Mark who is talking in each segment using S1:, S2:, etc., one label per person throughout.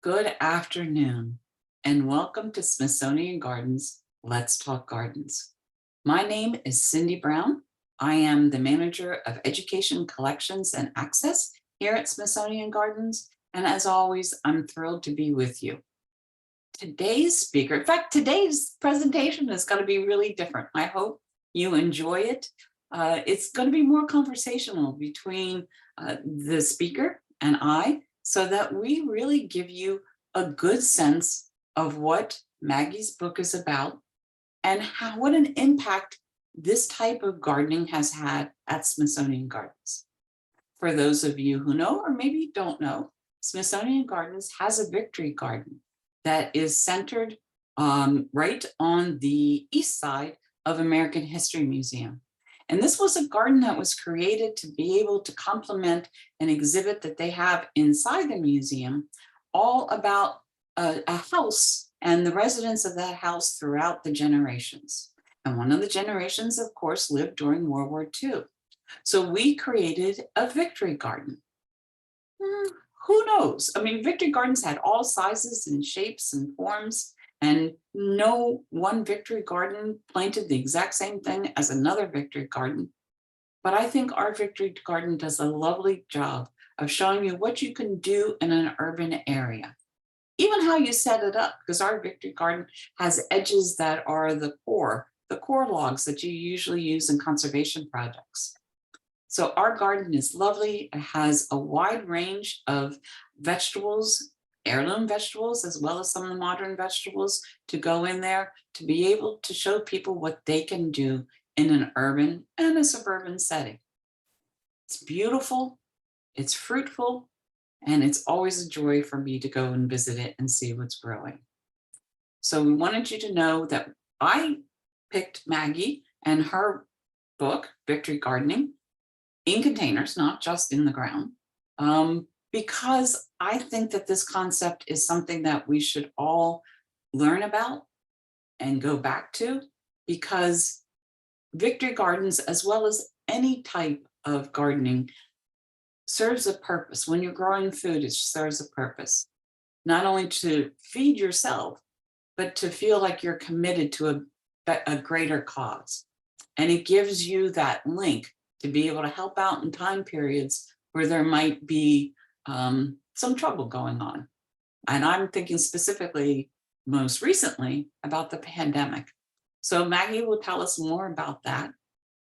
S1: Good afternoon, and welcome to Smithsonian Gardens, Let's Talk Gardens. My name is Cindy Brown. I am the Manager of Education Collections and Access here at Smithsonian Gardens, and as always, I'm thrilled to be with you. Today's speaker, in fact, today's presentation is going to be really different. I hope you enjoy it. It's going to be more conversational between the speaker and I, so that we really give you a good sense of what Maggie's book is about and what an impact this type of gardening has had at Smithsonian Gardens. For those of you who know, or maybe don't know, Smithsonian Gardens has a victory garden that is centered right on the east side of American History Museum. And this was a garden that was created to be able to complement an exhibit that they have inside the museum, all about a house and the residents of that house throughout the generations. And one of the generations, of course, lived during World War II. So we created a victory garden. Who knows? I mean, victory gardens had all sizes and shapes and forms, and no one victory garden planted the exact same thing as another victory garden. But I think our victory garden does a lovely job of showing you what you can do in an urban area. Even how you set it up, because our victory garden has edges that are the core logs that you usually use in conservation projects. So our garden is lovely. It has a wide range of vegetables, heirloom vegetables, as well as some of the modern vegetables to go in there to be able to show people what they can do in an urban and a suburban setting. It's beautiful, it's fruitful, and it's always a joy for me to go and visit it and see what's growing. So we wanted you to know that I picked Maggie and her book, Victory Gardening, in containers, not just in the ground, because I think that this concept is something that we should all learn about and go back to, because victory gardens, as well as any type of gardening, serves a purpose. When you're growing food, it serves a purpose, not only to feed yourself, but to feel like you're committed to a greater cause. And it gives you that link to be able to help out in time periods where there might be some trouble going on. And I'm thinking specifically, most recently, about the pandemic. So Maggie will tell us more about that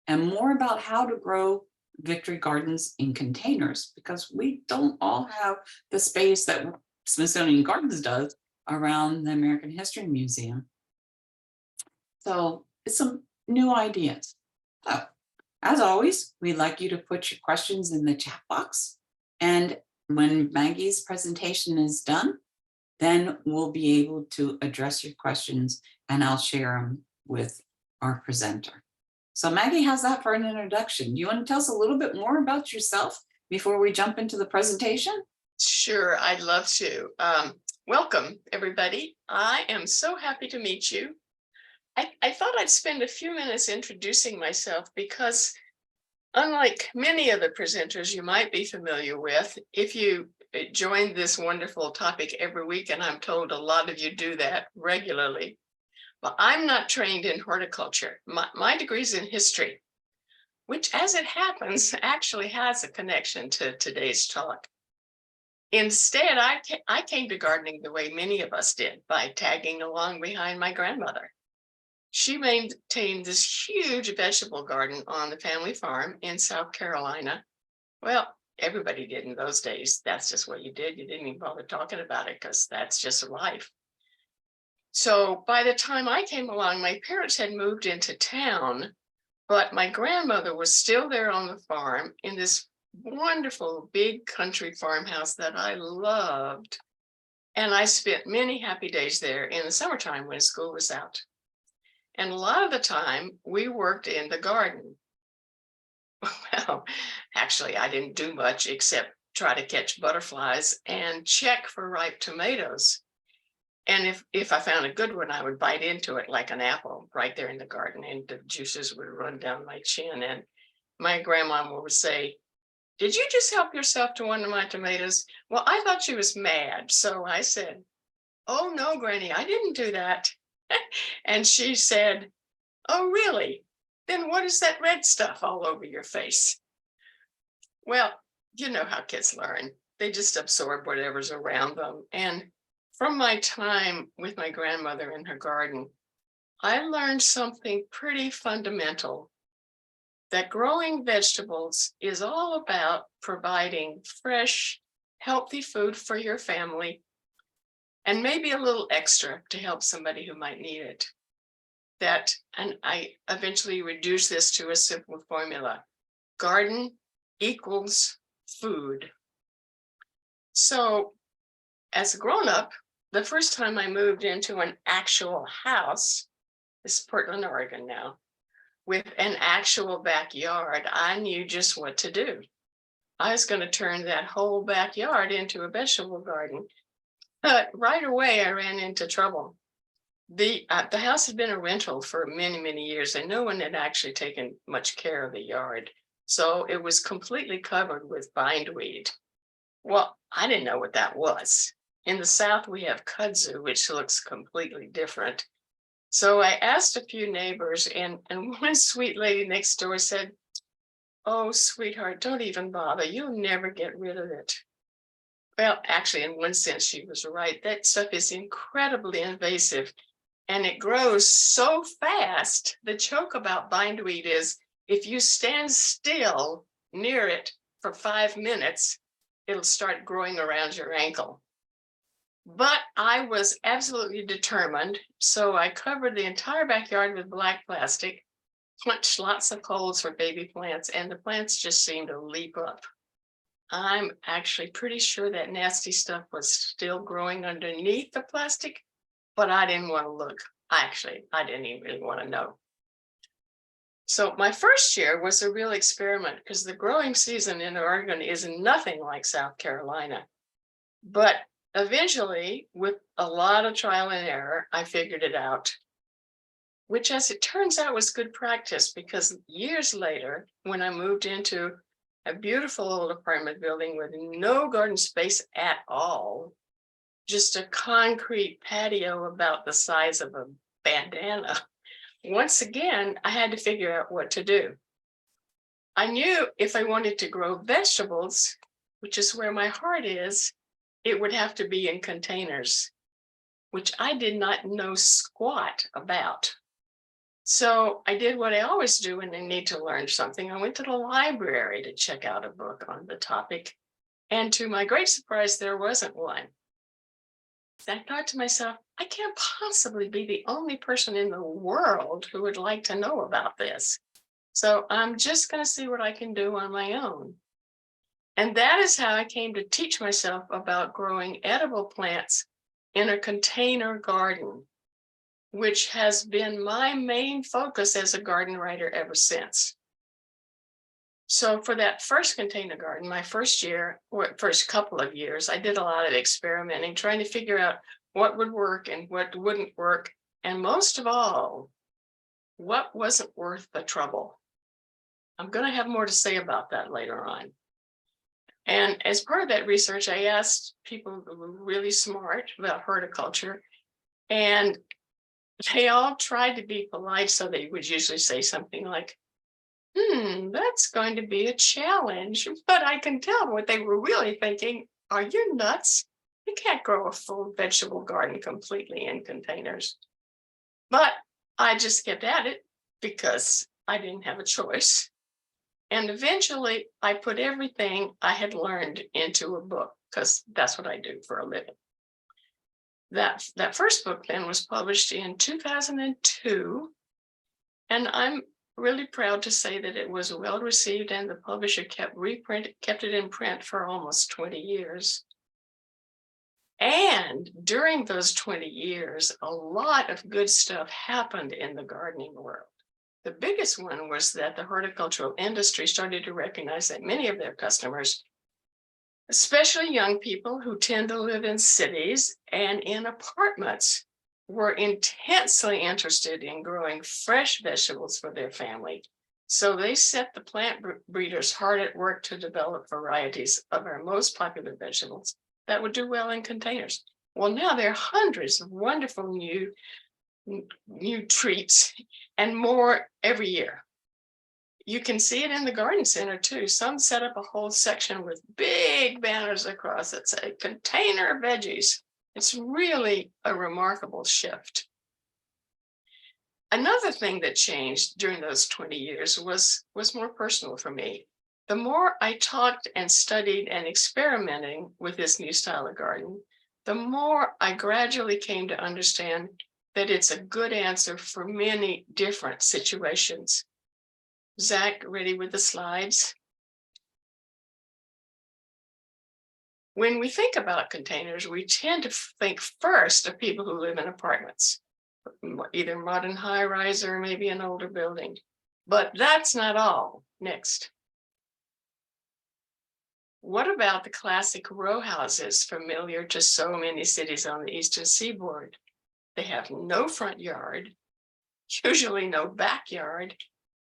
S1: and more about how to grow victory gardens in containers, because we don't all have the space that Smithsonian Gardens does around the American History Museum. So it's some new ideas. So, as always, we'd like you to put your questions in the chat box. And when Maggie's presentation is done, then we'll be able to address your questions and I'll share them with our presenter. So Maggie, how's that for an introduction? Do you want to tell us a little bit more about yourself before we jump into the presentation?
S2: Sure, I'd love to. Welcome, everybody. I am so happy to meet you. I thought I'd spend a few minutes introducing myself because, unlike many of the presenters you might be familiar with, if you join this wonderful topic every week, and I'm told a lot of you do that regularly, but I'm not trained in horticulture. My degree's in history, which, as it happens, actually has a connection to today's talk. Instead, I came to gardening the way many of us did, by tagging along behind my grandmother. She maintained this huge vegetable garden on the family farm in South Carolina. Well, everybody did in those days. That's just what you did. You didn't even bother talking about it because that's just life. So by the time I came along, my parents had moved into town, but my grandmother was still there on the farm in this wonderful big country farmhouse that I loved. And I spent many happy days there in the summertime when school was out. And a lot of the time we worked in the garden. Well, actually, I didn't do much except try to catch butterflies and check for ripe tomatoes. And if I found a good one, I would bite into it like an apple right there in the garden, and the juices would run down my chin. And my grandma would say, did you just help yourself to one of my tomatoes? Well, I thought she was mad. So I said, oh, no, Granny, I didn't do that. And she said, oh, really? Then what is that red stuff all over your face? Well, you know how kids learn. They just absorb whatever's around them. And from my time with my grandmother in her garden, I learned something pretty fundamental, that growing vegetables is all about providing fresh, healthy food for your family and maybe a little extra to help somebody who might need it. And I eventually reduced this to a simple formula: garden equals food. So, as a grown up, the first time I moved into an actual house, this is Portland, Oregon now, with an actual backyard, I knew just what to do. I was going to turn that whole backyard into a vegetable garden. But right away, I ran into trouble. The house had been a rental for many, many years, and no one had actually taken much care of the yard. So it was completely covered with bindweed. Well, I didn't know what that was. In the South, we have kudzu, which looks completely different. So I asked a few neighbors, and one sweet lady next door said, oh, sweetheart, don't even bother. You'll never get rid of it. Well, actually, in one sense, she was right. That stuff is incredibly invasive, and it grows so fast. The joke about bindweed is if you stand still near it for 5 minutes, it'll start growing around your ankle. But I was absolutely determined. So I covered the entire backyard with black plastic, punched lots of holes for baby plants, and the plants just seemed to leap up. I'm actually pretty sure that nasty stuff was still growing underneath the plastic, but I didn't want to look. I didn't even really want to know. So my first year was a real experiment because the growing season in Oregon is nothing like South Carolina. But eventually, with a lot of trial and error, I figured it out, which, as it turns out, was good practice, because years later, when I moved into a beautiful old apartment building with no garden space at all, just a concrete patio about the size of a bandana, once again, I had to figure out what to do. I knew if I wanted to grow vegetables, which is where my heart is, it would have to be in containers, which I did not know squat about. So I did what I always do when I need to learn something. I went to the library to check out a book on the topic. And to my great surprise, there wasn't one. I thought to myself, I can't possibly be the only person in the world who would like to know about this. So I'm just going to see what I can do on my own. And that is how I came to teach myself about growing edible plants in a container garden, which has been my main focus as a garden writer ever since. So for that first container garden, my first year, or first couple of years, I did a lot of experimenting, trying to figure out what would work and what wouldn't work. And most of all, what wasn't worth the trouble. I'm going to have more to say about that later on. And as part of that research, I asked people who were really smart about horticulture, and they all tried to be polite. So they would usually say something like, that's going to be a challenge. But I can tell what they were really thinking. Are you nuts? You can't grow a full vegetable garden completely in containers. But I just kept at it because I didn't have a choice. And eventually I put everything I had learned into a book, because that's what I do for a living. That first book then was published in 2002. And I'm really proud to say that it was well received, and the publisher kept it in print for almost 20 years. And during those 20 years, a lot of good stuff happened in the gardening world. The biggest one was that the horticultural industry started to recognize that many of their customers, especially young people who tend to live in cities and in apartments, were intensely interested in growing fresh vegetables for their family. So they set the plant breeders hard at work to develop varieties of our most popular vegetables that would do well in containers. Well, now there are hundreds of wonderful new treats and more every year. You can see it in the garden center too. Some set up a whole section with big banners across that say container veggies. It's really a remarkable shift. Another thing that changed during those 20 years was more personal for me. The more I talked and studied and experimenting with this new style of garden, the more I gradually came to understand that it's a good answer for many different situations. Zach, ready with the slides? When we think about containers, we tend to think first of people who live in apartments, either modern high-rise or maybe an older building. But that's not all. Next. What about the classic row houses familiar to so many cities on the Eastern Seaboard? They have no front yard, usually no backyard,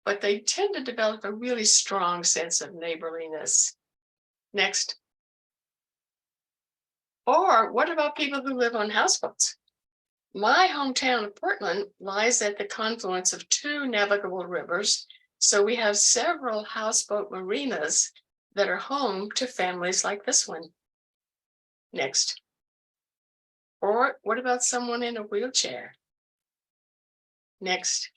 S2: but they tend to develop a really strong sense of neighborliness. Next. Or what about people who live on houseboats? My hometown of Portland lies at the confluence of two navigable rivers, so we have several houseboat marinas that are home to families like this one. Next. Or what about someone in a wheelchair? Next.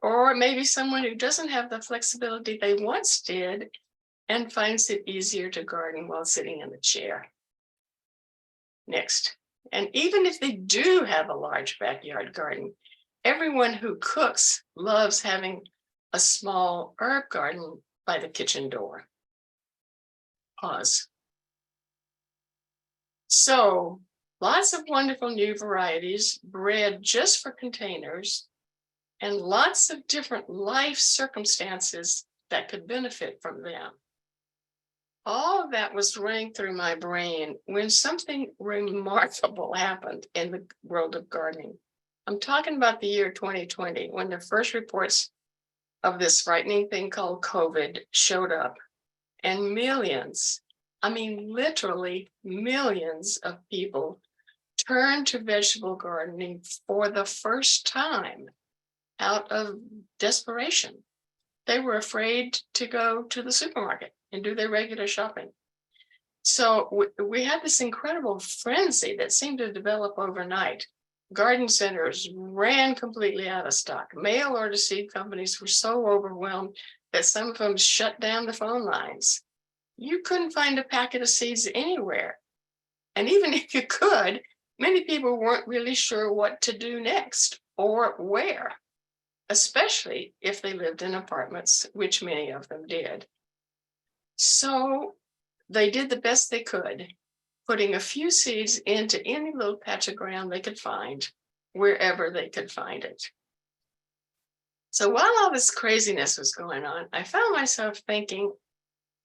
S2: Or maybe someone who doesn't have the flexibility they once did and finds it easier to garden while sitting in a chair. Next. And even if they do have a large backyard garden, everyone who cooks loves having a small herb garden by the kitchen door. Pause. So lots of wonderful new varieties bred just for containers, and lots of different life circumstances that could benefit from them. All of that was running through my brain when something remarkable happened in the world of gardening. I'm talking about the year 2020, when the first reports of this frightening thing called COVID showed up, and millions, I mean, literally millions of people turned to vegetable gardening for the first time out of desperation. They were afraid to go to the supermarket and do their regular shopping. So we had this incredible frenzy that seemed to develop overnight. Garden centers ran completely out of stock. Mail order seed companies were so overwhelmed that some of them shut down the phone lines. You couldn't find a packet of seeds anywhere. And even if you could, many people weren't really sure what to do next or where, especially if they lived in apartments, which many of them did. So they did the best they could, putting a few seeds into any little patch of ground they could find, wherever they could find it. So while all this craziness was going on, I found myself thinking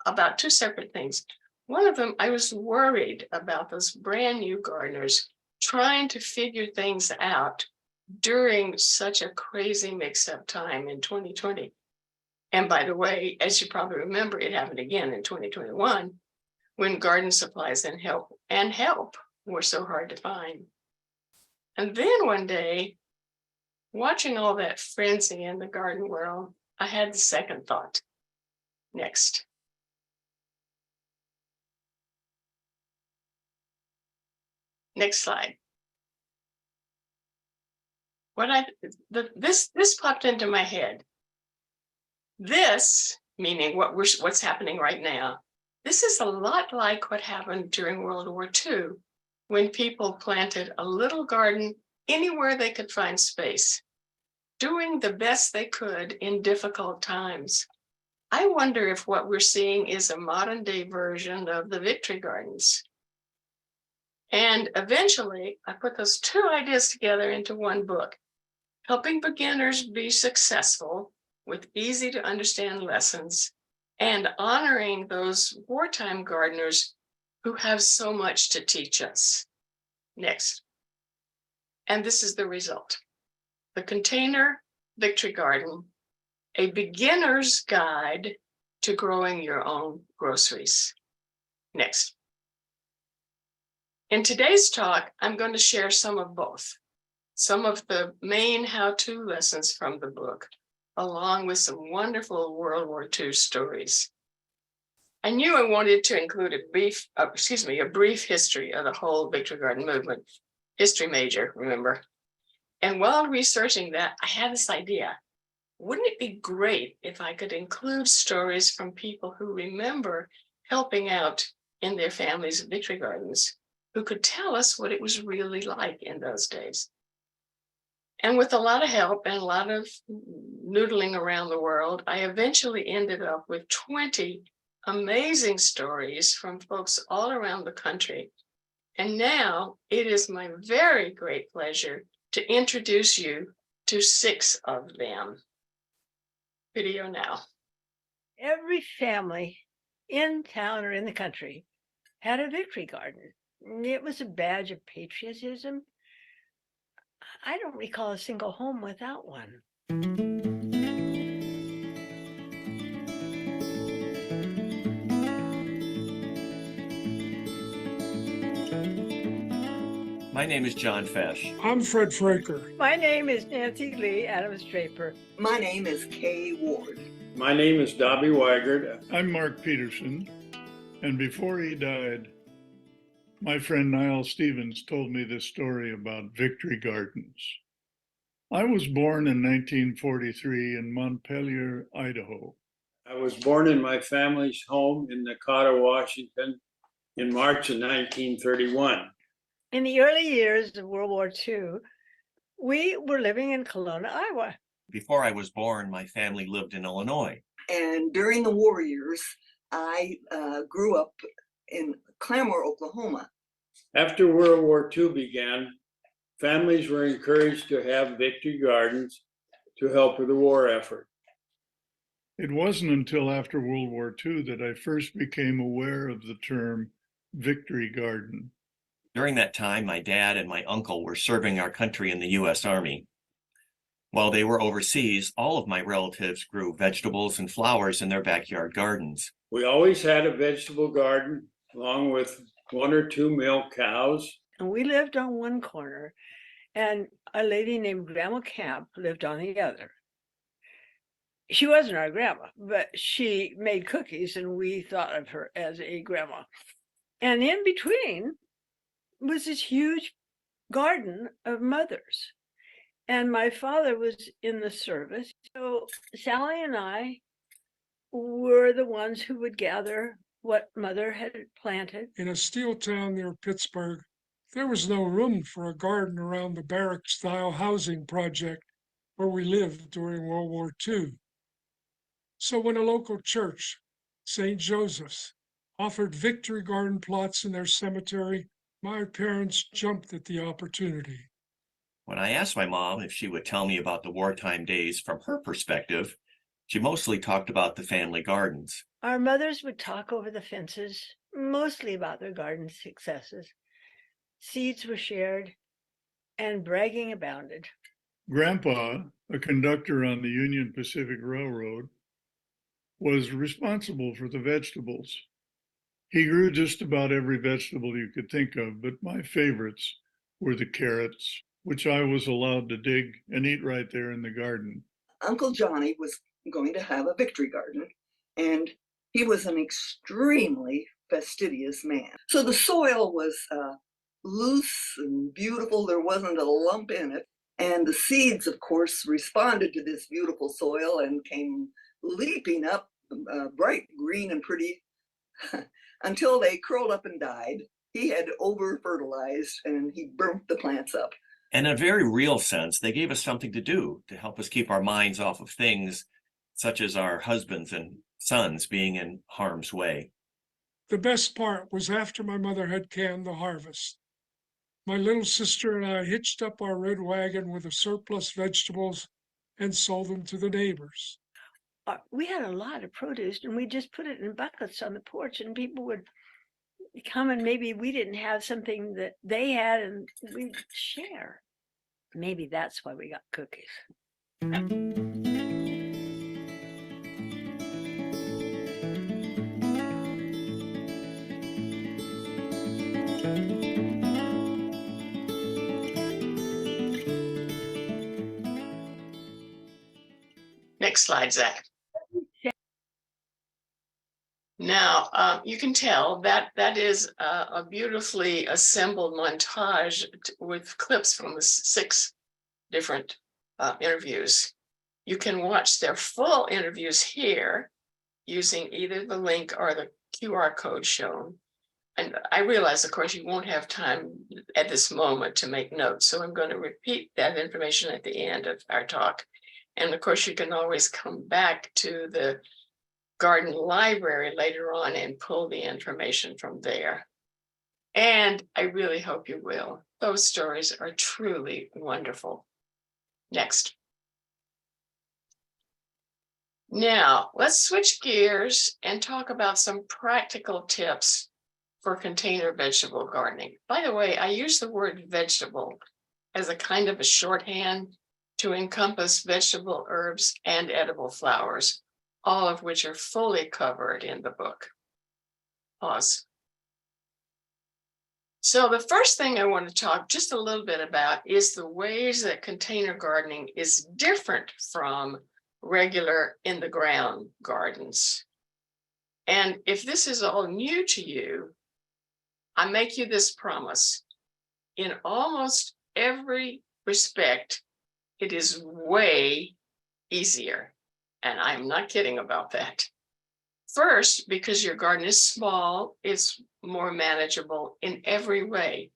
S2: about two separate things. One of them, I was worried about those brand new gardeners trying to figure things out during such a crazy mix-up time in 2020. And by the way, as you probably remember, it happened again in 2021, when garden supplies and help were so hard to find. And then one day, watching all that frenzy in the garden world, I had the second thought. Next. Next slide. This popped into my head. This, meaning what's happening right now, this is a lot like what happened during World War II, when people planted a little garden anywhere they could find space, doing the best they could in difficult times. I wonder if what we're seeing is a modern day version of the victory gardens. And eventually, I put those two ideas together into one book, helping beginners be successful with easy to understand lessons and honoring those wartime gardeners who have so much to teach us. Next. And this is the result. The container victory garden a beginner's guide to growing your own groceries. Next. In today's talk, I'm going to share some of both. Some of the main how-to lessons from the book, along with some wonderful World War II stories. I knew I wanted to include a brief history of the whole Victory Garden movement. History major, remember? And while researching that, I had this idea. Wouldn't it be great if I could include stories from people who remember helping out in their families' Victory Gardens, who could tell us what it was really like in those days? And with a lot of help and a lot of noodling around the world, I eventually ended up with 20 amazing stories from folks all around the country. And now it is my very great pleasure to introduce you to 6 of them. Video now.
S3: Every family in town or in the country had a Victory Garden. It was a badge of patriotism. I don't recall a single home without one.
S4: My name is John Fesh.
S5: I'm Fred Fraker.
S3: My name is Nancy Lee Adams Draper.
S6: My name is Kay Ward.
S7: My name is Dobby Weigert.
S5: I'm Mark Peterson, and before he died, my friend Niall Stevens told me this story about Victory Gardens. I was born in 1943 in Montpelier, Idaho.
S7: I was born in my family's home in Nakata, Washington in March of 1931.
S3: In the early years of World War II, we were living in Kelowna, Iowa.
S4: Before I was born, my family lived in Illinois.
S6: And during the war years, I grew up in Claremore, Oklahoma.
S7: After World War II began, families were encouraged to have Victory Gardens to help with the war effort.
S5: It wasn't until after World War II that I first became aware of the term Victory Garden.
S4: During that time, my dad and my uncle were serving our country in the U.S. Army. While they were overseas, all of my relatives grew vegetables and flowers in their backyard gardens.
S7: We always had a vegetable garden along with 1 or 2 milk cows.
S3: And we lived on one corner, and a lady named Grandma Camp lived on the other. She wasn't our grandma, but she made cookies, and we thought of her as a grandma. And in between was this huge garden of mothers. And my father was in the service. So Sally and I were the ones who would gather what mother had planted.
S5: In a steel town near Pittsburgh, there was no room for a garden around the barrack-style housing project where we lived during World War II. So when a local church, St. Joseph's, offered Victory Garden plots in their cemetery, my parents jumped at the opportunity.
S4: When I asked my mom if she would tell me about the wartime days from her perspective, she mostly talked about the family gardens.
S3: Our mothers would talk over the fences, mostly about their garden successes. Seeds were shared, and bragging abounded.
S5: Grandpa, a conductor on the Union Pacific Railroad, was responsible for the vegetables. He grew just about every vegetable you could think of, but my favorites were the carrots, which I was allowed to dig and eat right there in the garden.
S6: Uncle Johnny was going to have a Victory Garden, and he was an extremely fastidious man. So the soil was loose and beautiful. There wasn't a lump in it. And the seeds, of course, responded to this beautiful soil and came leaping up, bright green and pretty, until they curled up and died. He had over-fertilized and he burnt the plants up.
S4: And in a very real sense, they gave us something to do to help us keep our minds off of things such as our husbands and sons being in harm's way.
S5: The best part was after my mother had canned the harvest. My little sister and I hitched up our red wagon with the surplus vegetables and sold them to the neighbors.
S3: We had a lot of produce, and we just put it in buckets on the porch, and people would come, and maybe we didn't have something that they had, and we'd share. Maybe that's why we got cookies.
S2: Next slide, Zach. Now, you can tell that that is a beautifully assembled montage with clips from the 6 different interviews. You can watch their full interviews here using either the link or the QR code shown. And I realize, of course, you won't have time at this moment to make notes. So I'm going to repeat that information at the end of our talk. And of course, you can always come back to the garden library later on and pull the information from there. And I really hope you will. Those stories are truly wonderful. Next. Now, let's switch gears and talk about some practical tips for container vegetable gardening. By the way, I use the word vegetable as a kind of a shorthand to encompass vegetable, herbs, and edible flowers, all of which are fully covered in the book. Pause. So the first thing I want to talk just a little bit about is the ways that container gardening is different from regular in the ground gardens. And if this is all new to you, I make you this promise. In almost every respect, it is way easier. And I'm not kidding about that. First, because your garden is small, it's more manageable in every way.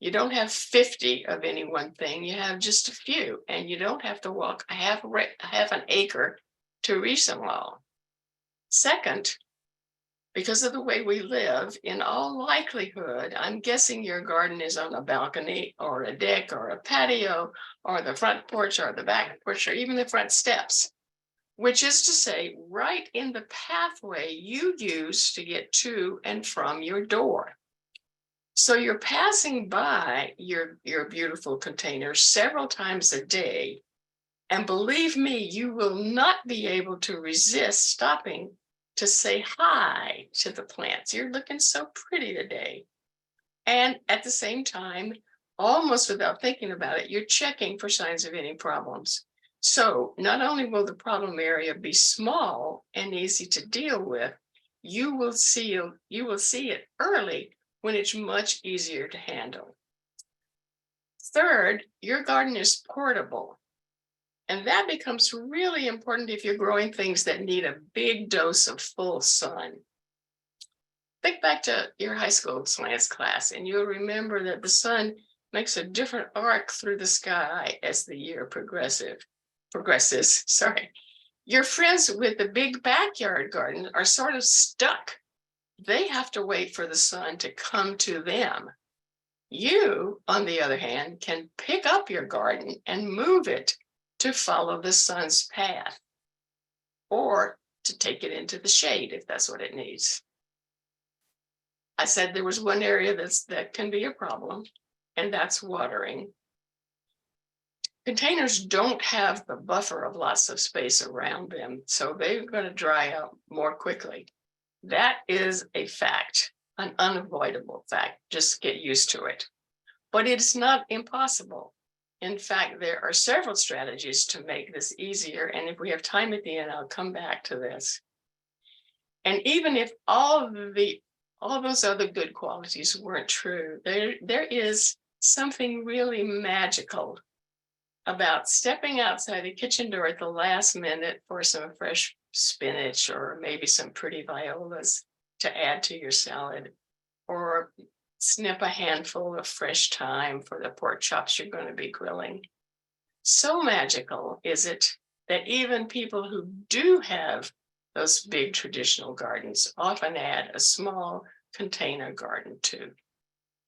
S2: You don't have 50 of any one thing, you have just a few, and you don't have to walk half an acre to reach them all. Second, because of the way we live, in all likelihood, I'm guessing your garden is on a balcony or a deck or a patio or the front porch or the back porch or even the front steps, which is to say, right in the pathway you use to get to and from your door. So you're passing by your beautiful containers several times a day. And believe me, you will not be able to resist stopping to say hi to the plants. You're looking so pretty today. And at the same time, almost without thinking about it, you're checking for signs of any problems. So not only will the problem area be small and easy to deal with, you will see it early when it's much easier to handle. Third, your garden is portable. And that becomes really important if you're growing things that need a big dose of full sun. Think back to your high school science class, and you'll remember that the sun makes a different arc through the sky as the year progresses. Your friends with the big backyard garden are sort of stuck. They have to wait for the sun to come to them. You, on the other hand, can pick up your garden and move it to follow the sun's path, or to take it into the shade if that's what it needs. I said there was one area that can be a problem, and that's watering. Containers don't have the buffer of lots of space around them, so they're going to dry out more quickly. That is a fact, an unavoidable fact. Just get used to it. But it's not impossible. In fact, there are several strategies to make this easier. And if we have time at the end, I'll come back to this. And even if all those other good qualities weren't true, there is something really magical about stepping outside the kitchen door at the last minute for some fresh spinach or maybe some pretty violas to add to your salad, or snip a handful of fresh thyme for the pork chops you're going to be grilling. So magical is it that even people who do have those big traditional gardens often add a small container garden too.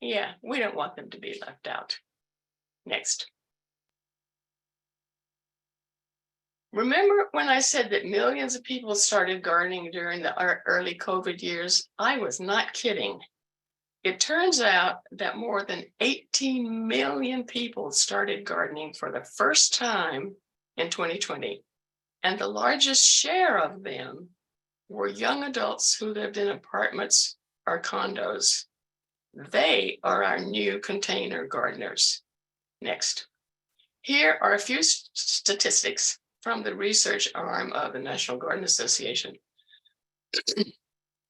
S2: Yeah, we don't want them to be left out. Next. Remember when I said that millions of people started gardening during the early COVID years? I was not kidding. It turns out that more than 18 million people started gardening for the first time in 2020. And the largest share of them were young adults who lived in apartments or condos. They are our new container gardeners. Next. Here are a few statistics from the research arm of the National Garden Association.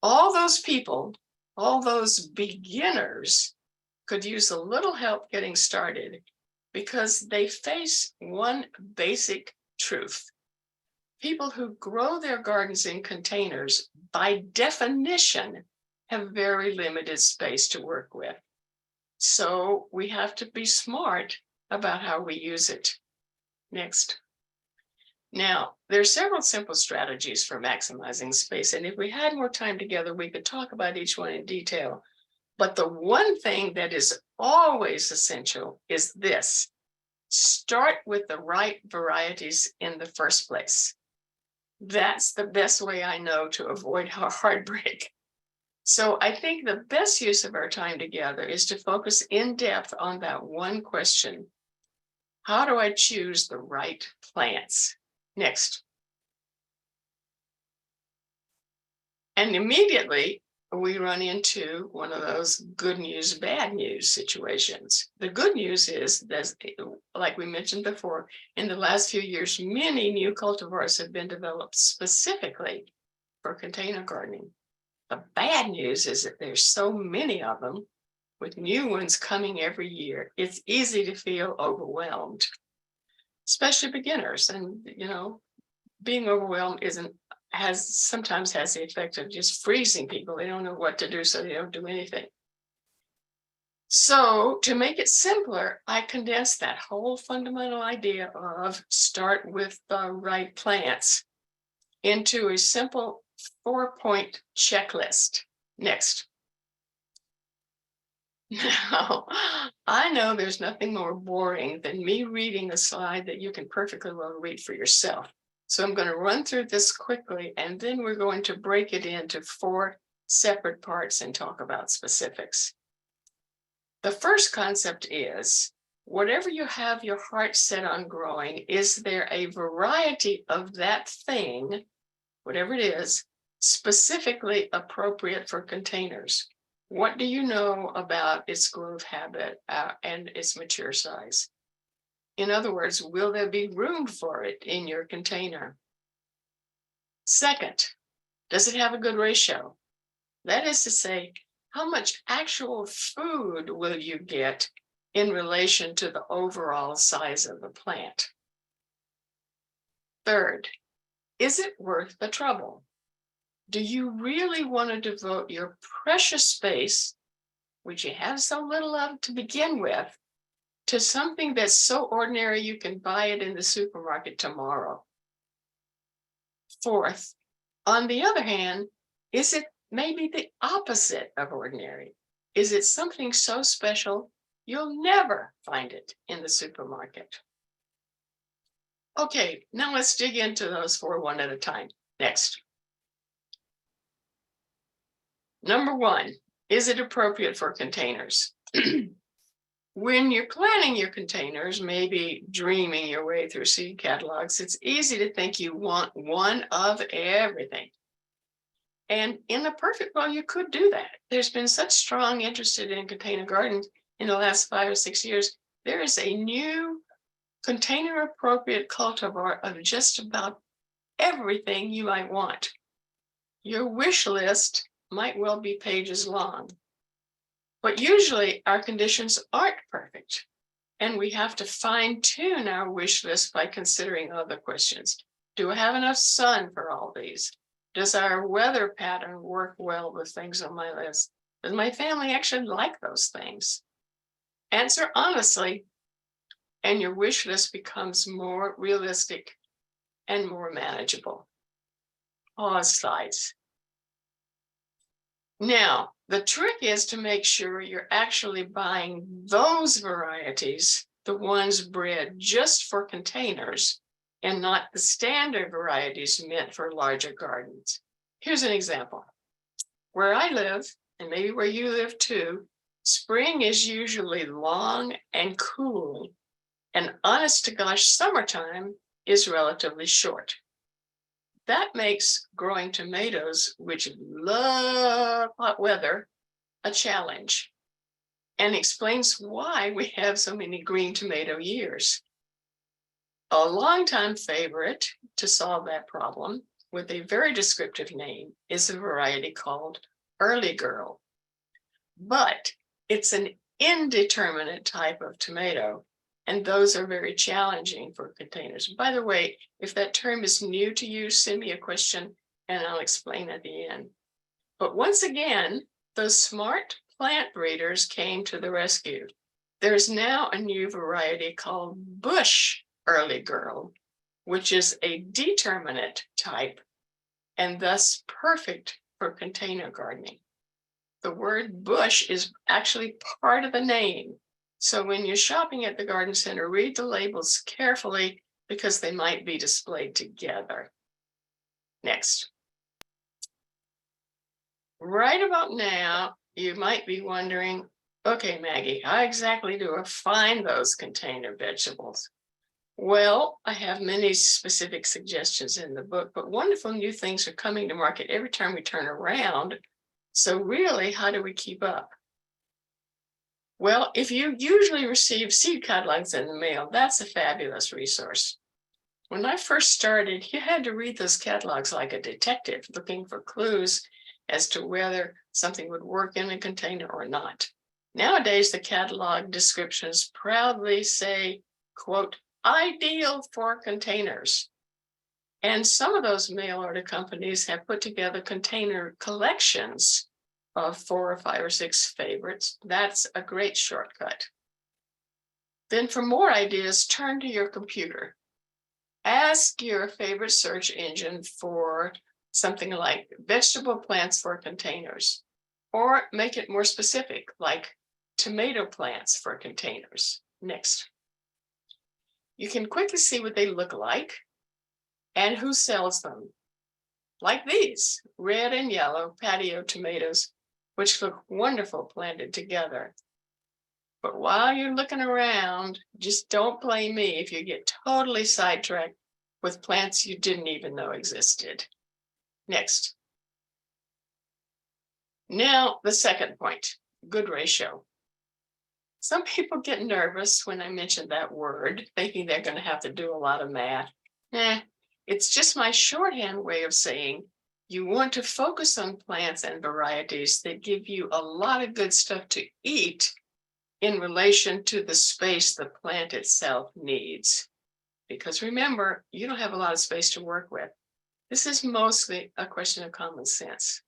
S2: All those people, all those beginners could use a little help getting started because they face one basic truth. People who grow their gardens in containers, by definition, have very limited space to work with. So we have to be smart about how we use it. Next. Now, there are several simple strategies for maximizing space, and if we had more time together, we could talk about each one in detail. But the one thing that is always essential is this: start with the right varieties in the first place. That's the best way I know to avoid heartbreak. So I think the best use of our time together is to focus in depth on that one question: how do I choose the right plants? Next. And immediately we run into one of those good news, bad news situations. The good news is that, like we mentioned before, in the last few years, many new cultivars have been developed specifically for container gardening. The bad news is that there's so many of them, with new ones coming every year. It's easy to feel overwhelmed, especially beginners. And, being overwhelmed sometimes has the effect of just freezing people. They don't know what to do, so they don't do anything. So to make it simpler, I condensed that whole fundamental idea of start with the right plants into a simple 4-point checklist. Next. Now, I know there's nothing more boring than me reading a slide that you can perfectly well read for yourself. So I'm going to run through this quickly, and then we're going to break it into 4 separate parts and talk about specifics. The first concept is, whatever you have your heart set on growing, is there a variety of that thing, whatever it is, specifically appropriate for containers? What do you know about its growth habit and its mature size? In other words, will there be room for it in your container? Second, does it have a good ratio? That is to say, how much actual food will you get in relation to the overall size of the plant? Third, is it worth the trouble? Do you really want to devote your precious space, which you have so little of to begin with, to something that's so ordinary you can buy it in the supermarket tomorrow? Fourth, on the other hand, is it maybe the opposite of ordinary? Is it something so special you'll never find it in the supermarket? Okay, now let's dig into those 4 one at a time. Next. Number 1, is it appropriate for containers? When you're planning your containers, maybe dreaming your way through seed catalogs, it's easy to think you want one of everything. And in the perfect world, you could do that. There's been such strong interest in container gardens in the last 5 or 6 years. There is a new container appropriate cultivar of just about everything you might want. Your wish list might well be pages long. But usually our conditions aren't perfect, and we have to fine-tune our wish list by considering other questions. Do I have enough sun for all these? Does our weather pattern work well with things on my list? Does my family actually like those things? Answer honestly, and your wish list becomes more realistic and more manageable. Pause slides. Now, the trick is to make sure you're actually buying those varieties, the ones bred just for containers, and not the standard varieties meant for larger gardens. Here's an example. Where I live, and maybe where you live too, spring is usually long and cool, and honest to gosh, summertime is relatively short. That makes growing tomatoes, which love hot weather, a challenge, and explains why we have so many green tomato years. A longtime favorite to solve that problem with a very descriptive name is a variety called Early Girl. But it's an indeterminate type of tomato, and those are very challenging for containers. By the way, if that term is new to you, send me a question and I'll explain at the end. But once again, those smart plant breeders came to the rescue. There's now a new variety called Bush Early Girl, which is a determinate type and thus perfect for container gardening. The word bush is actually part of the name. So when you're shopping at the garden center, read the labels carefully because they might be displayed together. Next. Right about now, you might be wondering, okay, Maggie, how exactly do I find those container vegetables? Well, I have many specific suggestions in the book, but wonderful new things are coming to market every time we turn around. So really, how do we keep up? Well, if you usually receive seed catalogs in the mail, that's a fabulous resource. When I first started, you had to read those catalogs like a detective, looking for clues as to whether something would work in a container or not. Nowadays, the catalog descriptions proudly say, quote, ideal for containers. And some of those mail order companies have put together container collections of 4 or 5 or 6 favorites. That's a great shortcut. Then for more ideas, turn to your computer. Ask your favorite search engine for something like vegetable plants for containers, or make it more specific, like tomato plants for containers. Next. You can quickly see what they look like and who sells them. Like these, red and yellow patio tomatoes, which look wonderful planted together. But while you're looking around, just don't blame me if you get totally sidetracked with plants you didn't even know existed. Next. Now, the second point, good ratio. Some people get nervous when I mention that word, thinking they're going to have to do a lot of math. It's just my shorthand way of saying you want to focus on plants and varieties that give you a lot of good stuff to eat in relation to the space the plant itself needs. Because remember, you don't have a lot of space to work with. This is mostly a question of common sense.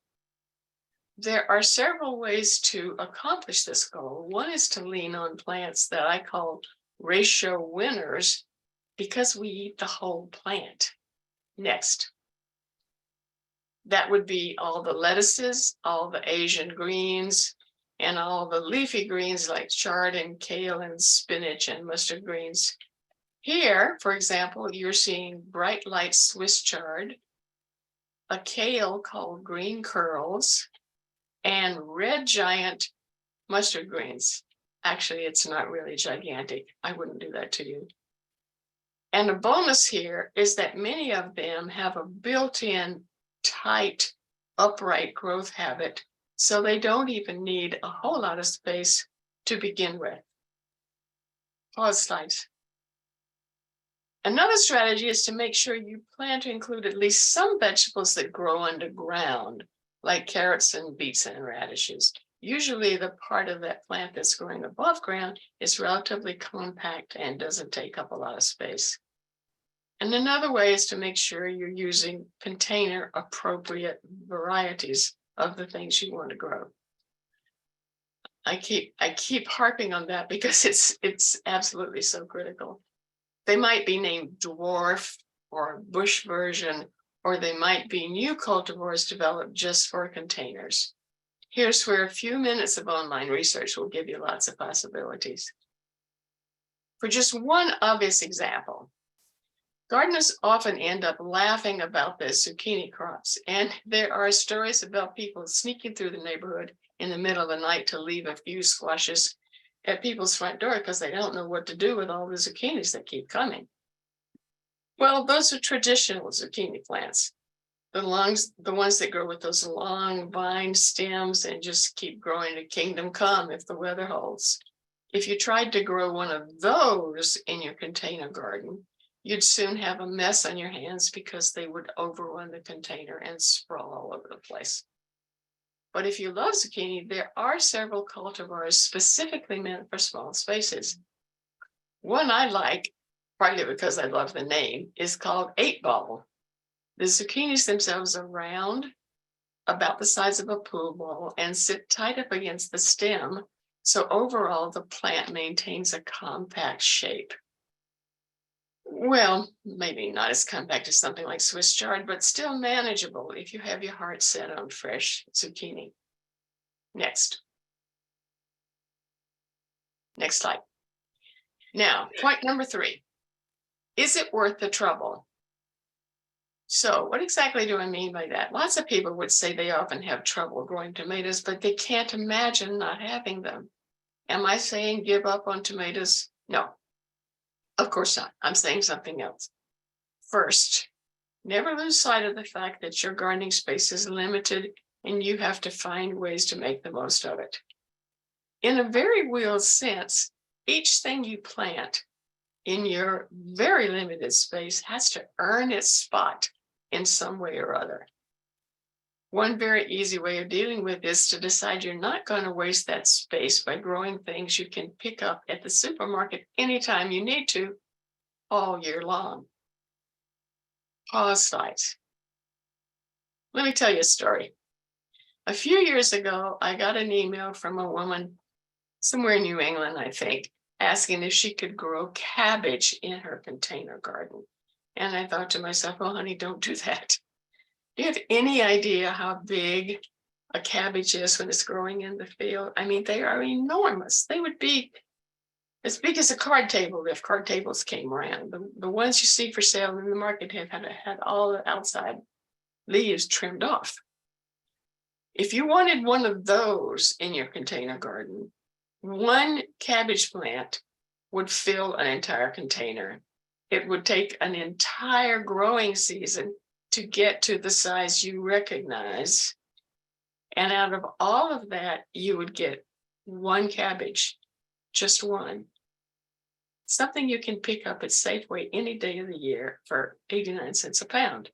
S2: There are several ways to accomplish this goal. One is to lean on plants that I call ratio winners because we eat the whole plant. Next. That would be all the lettuces, all the Asian greens, and all the leafy greens like chard and kale and spinach and mustard greens. Here, for example, you're seeing bright light Swiss chard, a kale called green curls, and red giant mustard greens. Actually, it's not really gigantic. I wouldn't do that to you. And a bonus here is that many of them have a built-in tight, upright growth habit, so they don't even need a whole lot of space to begin with. Pause slides. Another strategy is to make sure you plan to include at least some vegetables that grow underground, like carrots and beets and radishes. Usually the part of that plant that's growing above ground is relatively compact and doesn't take up a lot of space. And another way is to make sure you're using container appropriate varieties of the things you want to grow. I keep harping on that because it's absolutely so critical. They might be named dwarf or bush version, or they might be new cultivars developed just for containers. Here's where a few minutes of online research will give you lots of possibilities. For just one obvious example, gardeners often end up laughing about their zucchini crops, and there are stories about people sneaking through the neighborhood in the middle of the night to leave a few squashes at people's front door because they don't know what to do with all the zucchinis that keep coming. Well, those are traditional zucchini plants. The ones that grow with those long vine stems and just keep growing to kingdom come if the weather holds. If you tried to grow one of those in your container garden, you'd soon have a mess on your hands because they would overrun the container and sprawl all over the place. But if you love zucchini, there are several cultivars specifically meant for small spaces. One I like, partly because I love the name, is called 8-Ball. The zucchinis themselves are round, about the size of a pool ball, and sit tight up against the stem. So overall, the plant maintains a compact shape. Well, maybe not as compact as something like Swiss chard, but still manageable if you have your heart set on fresh zucchini. Next slide. Now, point number 3. Is it worth the trouble? So what exactly do I mean by that? Lots of people would say they often have trouble growing tomatoes, but they can't imagine not having them. Am I saying give up on tomatoes? No, of course not. I'm saying something else. First, never lose sight of the fact that your gardening space is limited and you have to find ways to make the most of it. In a very real sense, each thing you plant in your very limited space has to earn its spot in some way or other. One very easy way of dealing with this is to decide you're not going to waste that space by growing things you can pick up at the supermarket anytime you need to, all year long. Pause slides. Let me tell you a story. A few years ago, I got an email from a woman somewhere in New England, I think, asking if she could grow cabbage in her container garden. And I thought to myself, oh, honey, don't do that. Do you have any idea how big a cabbage is when it's growing in the field? I mean, they are enormous. They would be as big as a card table if card tables came around. The ones you see for sale in the market have had all the outside leaves trimmed off. If you wanted one of those in your container garden, one cabbage plant would fill an entire container. It would take an entire growing season to get to the size you recognize. And out of all of that, you would get one cabbage, just one. Something you can pick up at Safeway any day of the year for 89 cents a pound.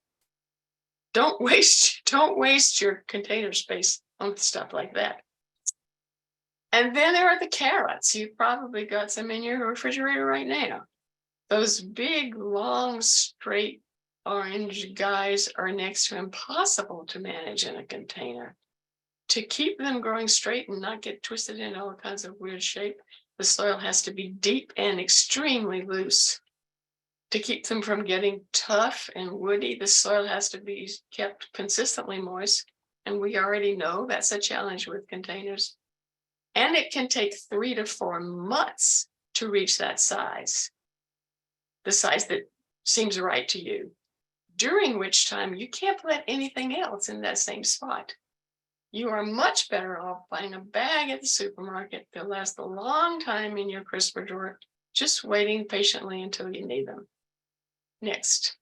S2: Don't waste your container space on stuff like that. And then there are the carrots. You've probably got some in your refrigerator right now. Those big, long, straight orange guys are next to impossible to manage in a container. To keep them growing straight and not get twisted into all kinds of weird shape, the soil has to be deep and extremely loose. To keep them from getting tough and woody, the soil has to be kept consistently moist. And we already know that's a challenge with containers. And it can take 3 to 4 months to reach that size, the size that seems right to you, during which time you can't plant anything else in that same spot. You are much better off buying a bag at the supermarket that lasts a long time in your crisper drawer, just waiting patiently until you need them. Next.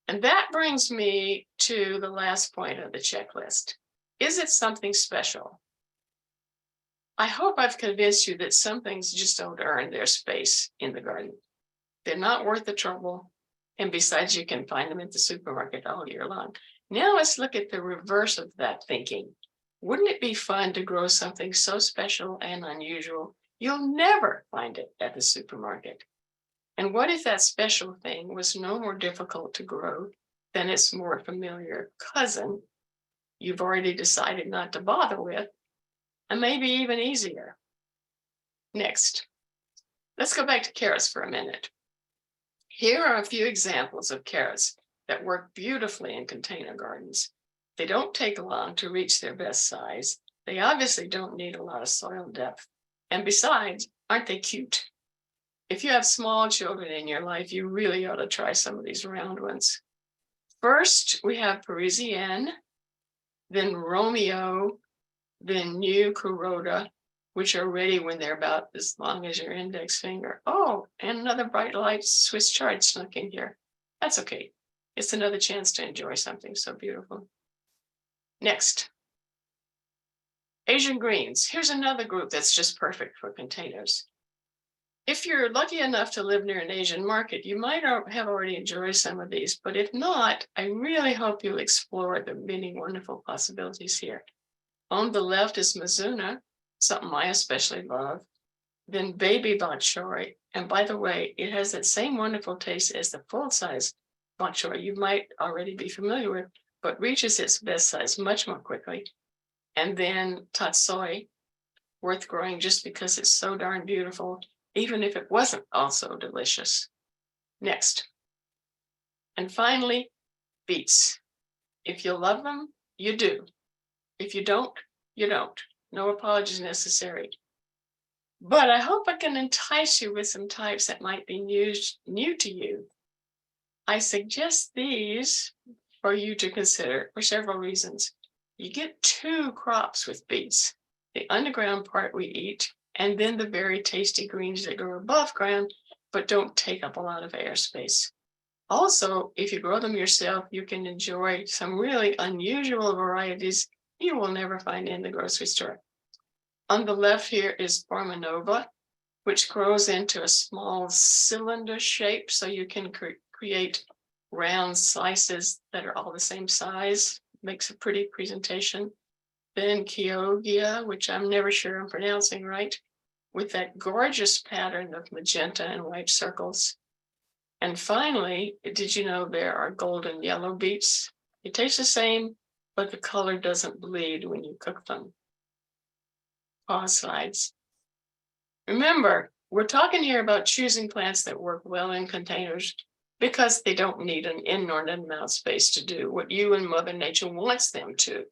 S2: And that brings me to the last point of the checklist. Is it something special? I hope I've convinced you that some things just don't earn their space in the garden. They're not worth the trouble. And besides, you can find them at the supermarket all year long. Now let's look at the reverse of that thinking. Wouldn't it be fun to grow something so special and unusual, you'll never find it at the supermarket? And what if that special thing was no more difficult to grow than its more familiar cousin you've already decided not to bother with, and maybe even easier? Next, let's go back to carrots for a minute. Here are a few examples of carrots that work beautifully in container gardens. They don't take long to reach their best size. They obviously don't need a lot of soil depth. And besides, aren't they cute? If you have small children in your life, you really ought to try some of these round ones. First, we have Parisienne, then Romeo, then New Kuroda, which are ready when they're about as long as your index finger. Oh, and another bright light Swiss chard snuck in here. That's okay. It's another chance to enjoy something so beautiful. Next, Asian greens. Here's another group that's just perfect for containers. If you're lucky enough to live near an Asian market, you might have already enjoyed some of these, but if not, I really hope you'll explore the many wonderful possibilities here. On the left is Mizuna, something I especially love. Then baby bok choy. And by the way, it has that same wonderful taste as the full-size bok choy you might already be familiar with, but reaches its best size much more quickly. And then tatsoi, worth growing just because it's so darn beautiful, even if it wasn't also delicious. Next. And finally, beets. If you love them, you do. If you don't, you don't. No apologies necessary. But I hope I can entice you with some types that might be new to you. I suggest these for you to consider for several reasons. You get 2 crops with beets, the underground part we eat, and then the very tasty greens that grow above ground, but don't take up a lot of airspace. Also, if you grow them yourself, you can enjoy some really unusual varieties you will never find in the grocery store. On the left here is Formanova, which grows into a small cylinder shape, so you can create round slices that are all the same size. Makes a pretty presentation. Then Chioggia, which I'm never sure I'm pronouncing right, with that gorgeous pattern of magenta and white circles. And finally, did you know there are golden yellow beets? They taste the same, but the color doesn't bleed when you cook them. Pause slides. Remember, we're talking here about choosing plants that work well in containers because they don't need an inordinate amount of space to do what you and Mother Nature wants them to.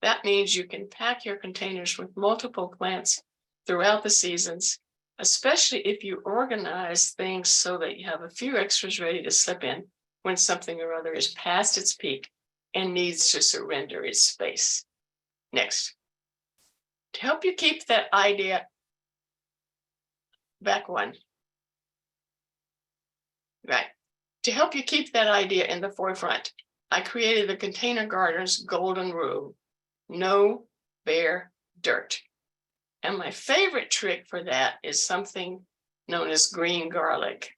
S2: That means you can pack your containers with multiple plants throughout the seasons, especially if you organize things so that you have a few extras ready to slip in when something or other is past its peak and needs to surrender its space. Next. To help you keep that idea, back one. Right. To help you keep that idea in the forefront, I created the Container Gardener's Golden Rule: no bare dirt. And my favorite trick for that is something known as green garlic.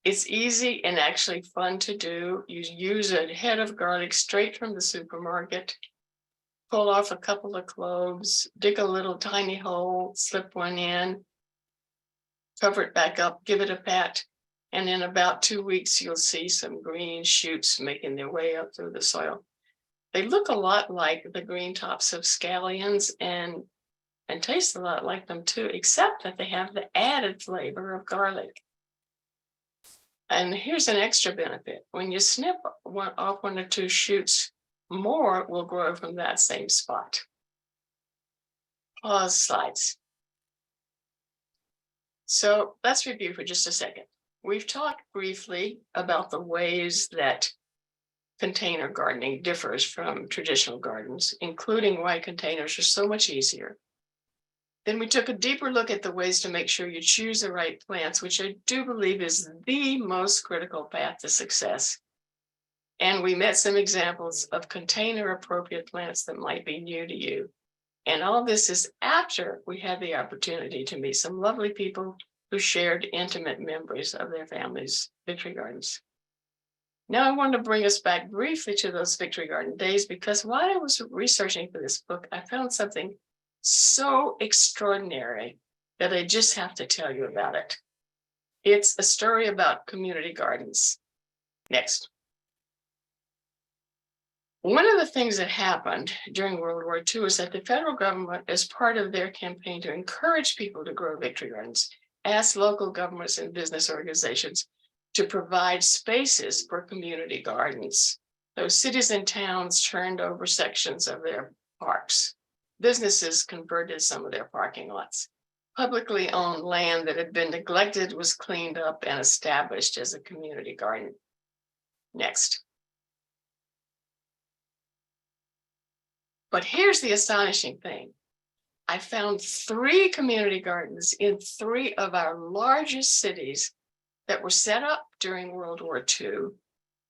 S2: It's easy and actually fun to do. You use a head of garlic straight from the supermarket, pull off a couple of cloves, dig a little tiny hole, slip one in, cover it back up, give it a pat, and in about 2 weeks, you'll see some green shoots making their way up through the soil. They look a lot like the green tops of scallions and taste a lot like them too, except that they have the added flavor of garlic. And here's an extra benefit. When you snip off 1 or 2 shoots, more will grow from that same spot. Pause slides. So let's review for just a second. We've talked briefly about the ways that container gardening differs from traditional gardens, including why containers are so much easier. Then we took a deeper look at the ways to make sure you choose the right plants, which I do believe is the most critical path to success. And we met some examples of container appropriate plants that might be new to you. And all this is after we had the opportunity to meet some lovely people who shared intimate memories of their families' victory gardens. Now I want to bring us back briefly to those victory garden days, because while I was researching for this book, I found something so extraordinary that I just have to tell you about it. It's a story about community gardens. Next. One of the things that happened during World War II is that the federal government, as part of their campaign to encourage people to grow victory gardens, asked local governments and business organizations to provide spaces for community gardens. Those cities and towns turned over sections of their parks. Businesses converted some of their parking lots. Publicly owned land that had been neglected was cleaned up and established as a community garden. Next. But here's the astonishing thing. I found 3 community gardens in 3 of our largest cities that were set up during World War II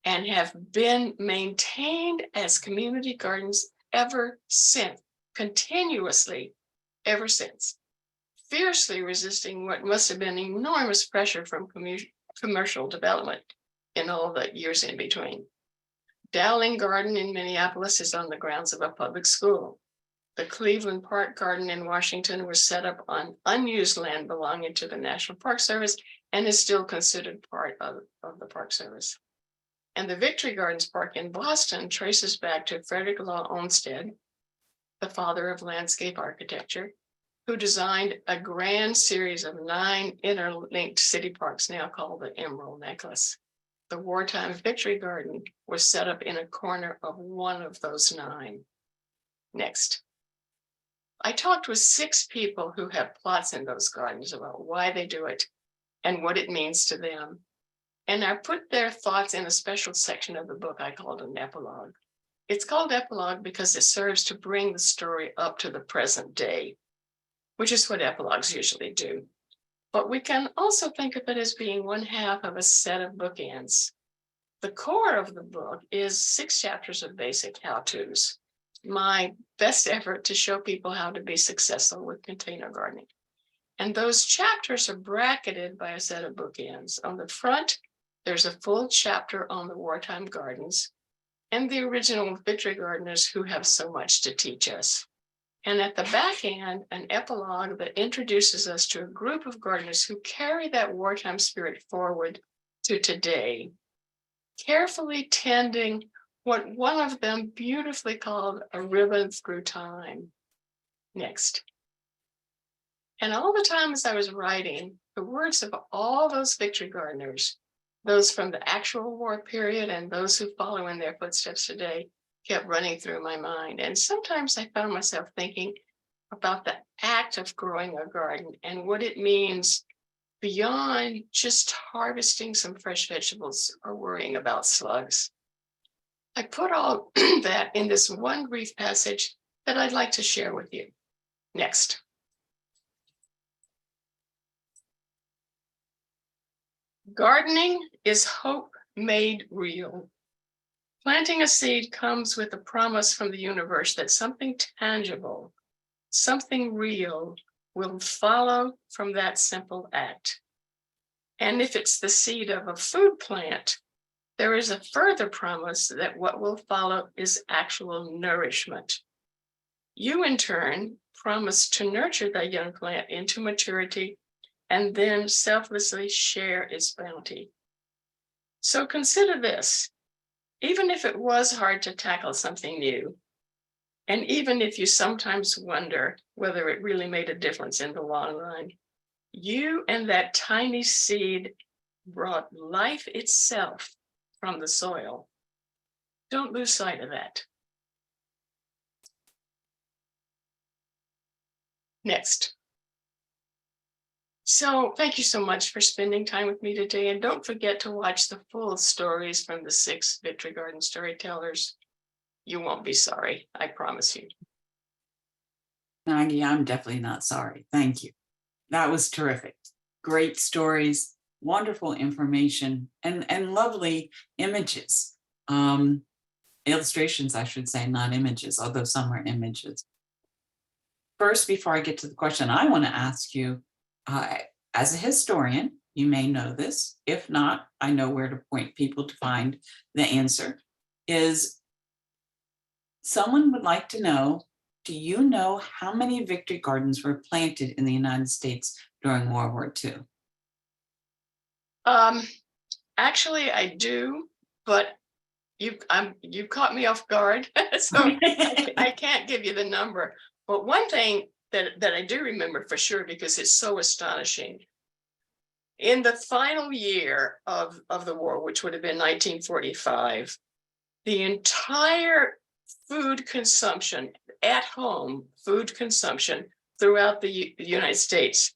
S2: and have been maintained as community gardens ever since, continuously ever since. fiercely resisting what must have been enormous pressure from commercial development in all the years in between. Dowling Garden in Minneapolis is on the grounds of a public school. The Cleveland Park Garden in Washington was set up on unused land belonging to the National Park Service and is still considered part of the Park Service. And the Victory Gardens Park in Boston traces back to Frederick Law Olmsted, the father of landscape architecture, who designed a grand series of 9 interlinked city parks now called the Emerald Necklace. The wartime Victory Garden was set up in a corner of one of those 9. Next. I talked with 6 people who have plots in those gardens about why they do it and what it means to them. And I put their thoughts in a special section of the book I called an epilogue. It's called epilogue because it serves to bring the story up to the present day, which is what epilogues usually do. But we can also think of it as being one half of a set of bookends. The core of the book is 6 chapters of basic how-tos, my best effort to show people how to be successful with container gardening. And those chapters are bracketed by a set of bookends. On the front, there's a full chapter on the wartime gardens and the original Victory gardeners who have so much to teach us. And at the back end, an epilogue that introduces us to a group of gardeners who carry that wartime spirit forward to today, carefully tending what one of them beautifully called a ribbon through time. Next. And all the time as I was writing, the words of all those Victory gardeners, those from the actual war period and those who follow in their footsteps today, kept running through my mind. And sometimes I found myself thinking about the act of growing a garden and what it means beyond just harvesting some fresh vegetables or worrying about slugs. I put all that in this one brief passage that I'd like to share with you. Next. Gardening is hope made real. Planting a seed comes with a promise from the universe that something tangible, something real will follow from that simple act. And if it's the seed of a food plant, there is a further promise that what will follow is actual nourishment. You, in turn, promise to nurture that young plant into maturity and then selflessly share its bounty. So consider this. Even if it was hard to tackle something new, and even if you sometimes wonder whether it really made a difference in the long run, you and that tiny seed brought life itself from the soil. Don't lose sight of that. Next. So thank you so much for spending time with me today. And don't forget to watch the full stories from the 6 Victory Garden storytellers. You won't be sorry, I promise you.
S1: Maggie, I'm definitely not sorry. Thank you. That was terrific. Great stories, wonderful information, and lovely images. Illustrations, I should say, not images, although some are images. First, before I get to the question I want to ask you, as a historian, you may know this. If not, I know where to point people to find the answer. Is someone would like to know, do you know how many Victory Gardens were planted in the United States during World War II?
S2: Actually, I do, but you caught me off guard, so I can't give you the number. But one thing that I do remember for sure, because it's so astonishing, in the final year of the war, which would have been 1945, the entire food consumption at home, food consumption throughout the United States,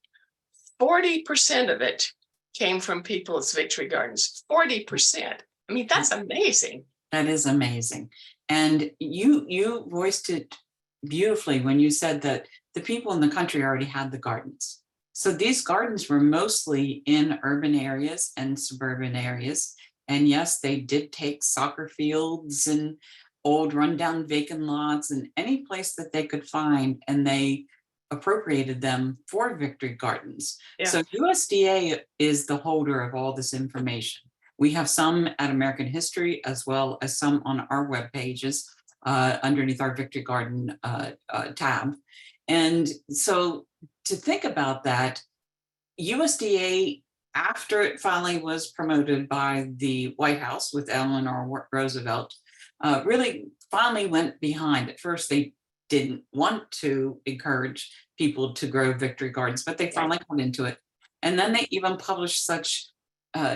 S2: 40% of it came from people's Victory Gardens. 40%. I mean, that's amazing.
S1: That is amazing. And you voiced it beautifully when you said that the people in the country already had the gardens. So these gardens were mostly in urban areas and suburban areas. And yes, they did take soccer fields and old rundown vacant lots and any place that they could find. And they appropriated them for victory gardens.
S2: Yeah.
S1: So USDA is the holder of all this information. We have some at American History as well as some on our web pages underneath our Victory Garden tab. And so to think about that, USDA, after it finally was promoted by the White House with Eleanor Roosevelt, really finally went behind. At first, they didn't want to encourage people to grow victory gardens, but they finally got into it. And then they even published such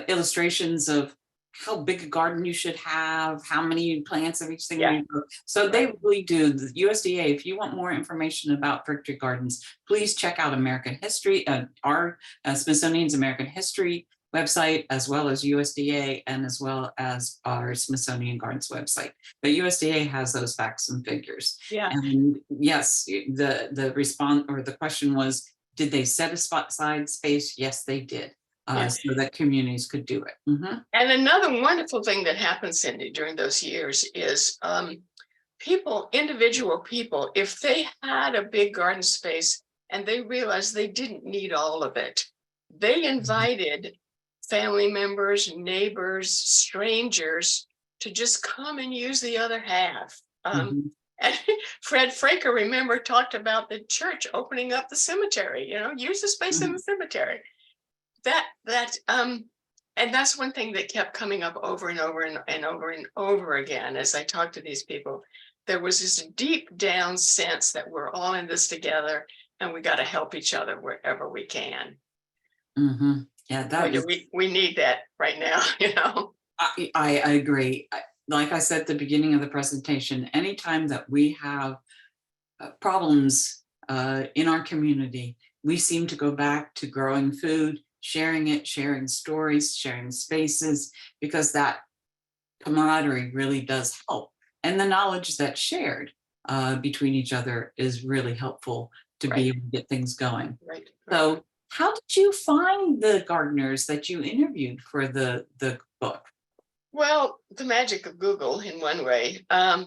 S1: illustrations of how big a garden you should have, how many plants of each thing you grow. So they really do. The USDA, if you want more information about victory gardens, please check out American History, our Smithsonian's American History website, as well as USDA, and as well as our Smithsonian Gardens website. But USDA has those facts and figures.
S2: Yeah.
S1: And yes, the response or the question was, did they set aside space? Yes, they did. So that communities could do it. Mm-hmm.
S2: And another wonderful thing that happened, Cindy, during those years is individual people, if they had a big garden space and they realized they didn't need all of it, they invited family members, neighbors, strangers to just come and use the other half. And Fred Fraker, remember, talked about the church opening up the cemetery, use the space in the cemetery. And that's one thing that kept coming up over and over and over and over again as I talked to these people. There was this deep down sense that we're all in this together and we got to help each other wherever we can.
S1: Mm-hmm. Yeah,
S2: we need that right now,
S1: I agree. Like I said at the beginning of the presentation, anytime that we have problems in our community, we seem to go back to growing food, sharing stories, sharing spaces, because that camaraderie really does help. And the knowledge that's shared between each other is really helpful to be able to get things going.
S2: Right.
S1: So how did you find the gardeners that you interviewed for the book?
S2: Well, the magic of Google in one way. I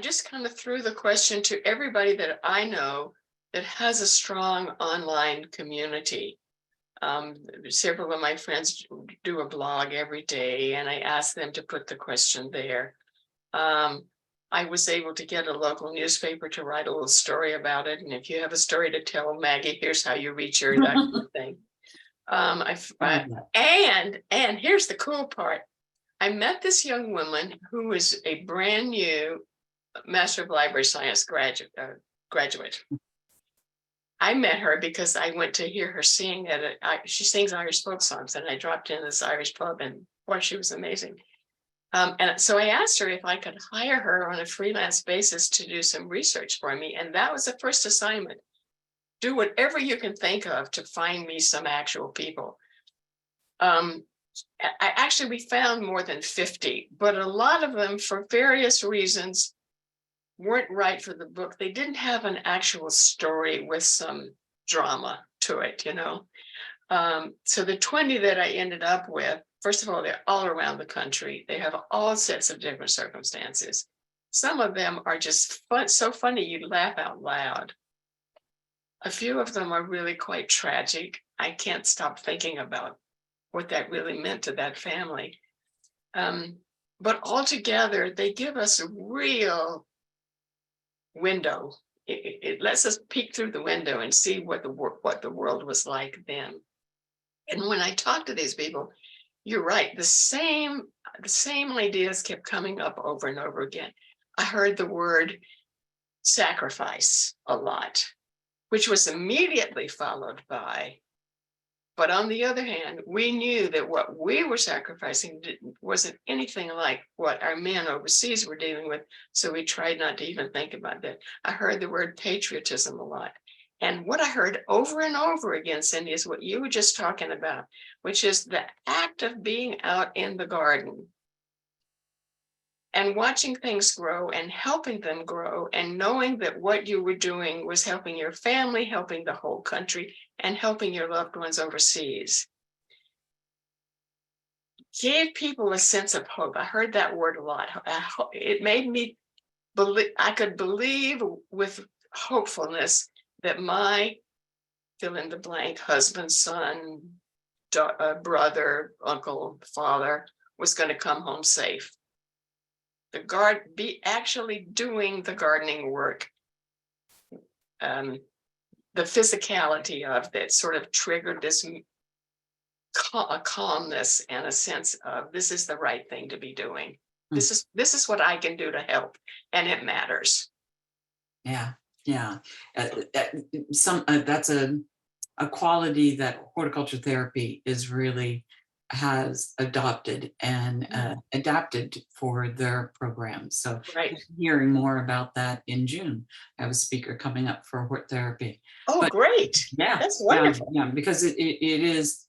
S2: just kind of threw the question to everybody that I know that has a strong online community. Several of my friends do a blog every day, and I asked them to put the question there. I was able to get a local newspaper to write a little story about it. And if you have a story to tell, Maggie, here's how you reach her, that kind of thing. And here's the cool part. I met this young woman who was a brand new Master of Library Science graduate. I met her because I went to hear her sing she sings Irish folk songs, and I dropped in this Irish pub, and boy, she was amazing. And so I asked her if I could hire her on a freelance basis to do some research for me. And that was the first assignment. Do whatever you can think of to find me some actual people. We found more than 50, but a lot of them, for various reasons, weren't right for the book. They didn't have an actual story with some drama to it, So the 20 that I ended up with, first of all, they're all around the country. They have all sorts of different circumstances. Some of them are just so funny you'd laugh out loud. A few of them are really quite tragic. I can't stop thinking about what that really meant to that family. But altogether, they give us a real window. It lets us peek through the window and see what the world was like then. And when I talk to these people, you're right. The same ideas kept coming up over and over again. I heard the word sacrifice a lot, which was immediately followed by, but on the other hand, we knew that what we were sacrificing wasn't anything like what our men overseas were dealing with. So we tried not to even think about that. I heard the word patriotism a lot. And what I heard over and over again, Cindy, is what you were just talking about, which is the act of being out in the garden and watching things grow and helping them grow and knowing that what you were doing was helping your family, helping the whole country, and helping your loved ones overseas. Gave people a sense of hope. I heard that word a lot. It made me believe, I could believe with hopefulness that my fill in the blank husband, son, brother, uncle, father was going to come home safe. Be actually doing the gardening work. The physicality of that sort of triggered this a calmness and a sense of this is the right thing to be doing. This is what I can do to help, and it matters.
S1: Yeah, yeah. That's a quality that horticulture therapy has adopted and adapted for their programs. So
S2: Right.
S1: hearing more about that in June. I have a speaker coming up for hort therapy.
S2: Oh,
S1: But
S2: great.
S1: yeah,
S2: That's wonderful.
S1: Yeah, because it is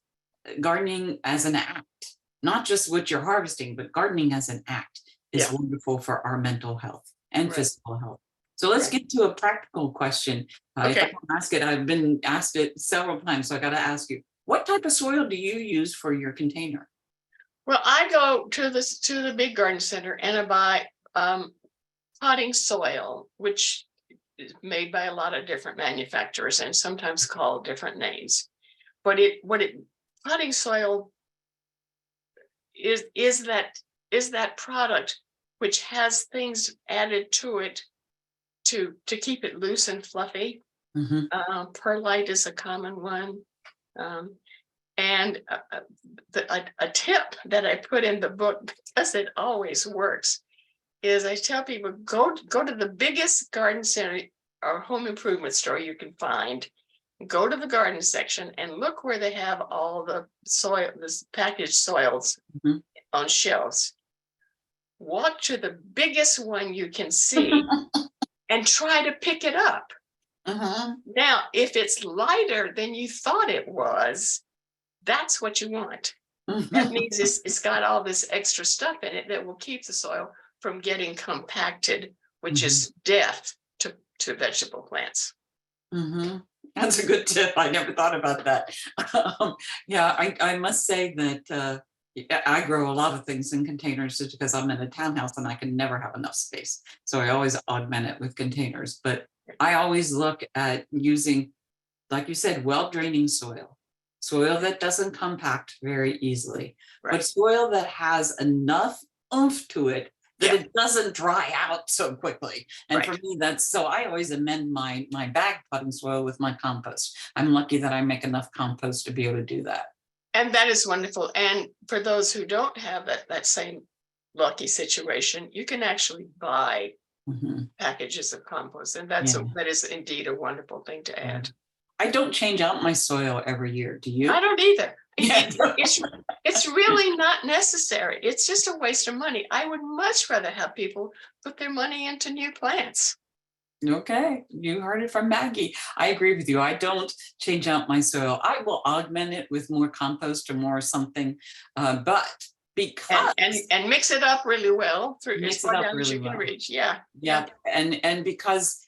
S1: gardening as an act, not just what you're harvesting, but gardening as an act is wonderful for our mental health and physical health. So let's get to a practical question. If I can ask it, I've been asked it several times, so I got to ask you, what type of soil do you use for your container?
S2: Well, I go to the big garden center and I buy potting soil, which is made by a lot of different manufacturers and sometimes called different names. But potting soil is that product which has things added to it to keep it loose and fluffy. Perlite is a common one. And a tip that I put in the book, because it always works, is I tell people go to the biggest garden center or home improvement store you can find. Go to the garden section and look where they have all the soil, this packaged soils on shelves. Walk to the biggest one you can see and try to pick it up. Now, if it's lighter than you thought it was, that's what you want. That means it's got all this extra stuff in it that will keep the soil from getting compacted, which is death to vegetable plants.
S1: That's a good tip. I never thought about that. Yeah, I must say that I grow a lot of things in containers just because I'm in a townhouse and I can never have enough space. So I always augment it with containers. But I always look at using, like you said, well-draining soil that doesn't compact very easily, but soil that has enough oomph to it that it doesn't dry out so quickly. And for me, so I always amend my bag potting soil with my compost. I'm lucky that I make enough compost to be able to do that.
S2: And that is wonderful. And for those who don't have that same lucky situation, you can actually buy packages of compost. And that is indeed a wonderful thing to add.
S1: I don't change out my soil every year. Do you?
S2: I don't either. It's really not necessary. It's just a waste of money. I would much rather have people put their money into new plants.
S1: Okay, you heard it from Maggie. I agree with you. I don't change out my soil. I will augment it with more compost or more something, but because
S2: and mix it up really well through as far down as you can reach. Yeah.
S1: And because